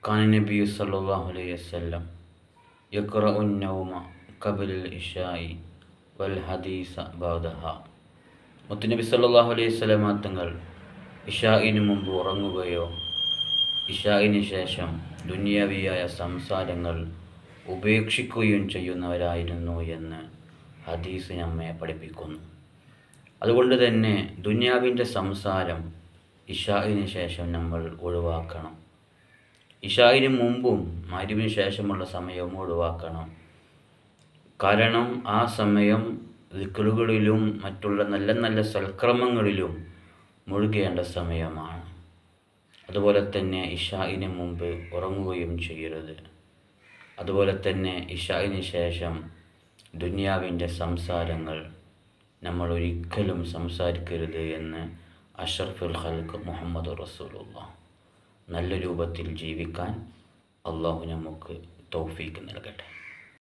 കാന നബി സല്ലല്ലാഹു അലൈഹി വസല്ലം യഖ്റഉൻ നൗമ ഖബ്ലൽ ഇശാഇ വൽ ഹദീസ ബഅദഹ. മുത്തുനബി സല്ലല്ലാഹു അലൈഹി വസല്ലം തങ്ങൾ ഇശാഇന് മുമ്പ് ഉറങ്ങുകയോ ഇശാഇന് ശേഷം ദുനിയാവിയായ സംസാരങ്ങൾ ഉപേക്ഷിക്കുകയും ചെയ്യുന്നവരായിരുന്നു എന്ന് ഹദീസ് നമ്മെ പഠിപ്പിക്കുന്നു. അതുകൊണ്ട് തന്നെ ദുനിയാവിൻ്റെ സംസാരം ഇശാഇന് ശേഷം നമ്മൾ ഒഴിവാക്കണം. ഇശാഇന് മുമ്പും മഗ്‌രിബിന് ശേഷമുള്ള സമയവും ഒഴിവാക്കണം. കാരണം ആ സമയം ദിക്റുകളിലും മറ്റുള്ള നല്ല നല്ല സൽക്രമങ്ങളിലും മുഴുകേണ്ട സമയമാണ്. അതുപോലെ തന്നെ ഇശാഇന് മുമ്പ് ഉറങ്ങുകയും ചെയ്യരുത്. അതുപോലെ തന്നെ ഇശാഇന് ശേഷം ദുനിയാവിൻ്റെ സംസാരങ്ങൾ നമ്മൾ ഒരിക്കലും സംസാരിക്കരുത് എന്ന് അഷ്റഫുൽ ഖൽഖ് മുഹമ്മദ് റസൂലുള്ളാഹ്. നല്ല രൂപത്തിൽ ജീവിക്കാൻ അള്ളാഹു നമുക്ക് തൗഫീക്ക് നൽകട്ടെ.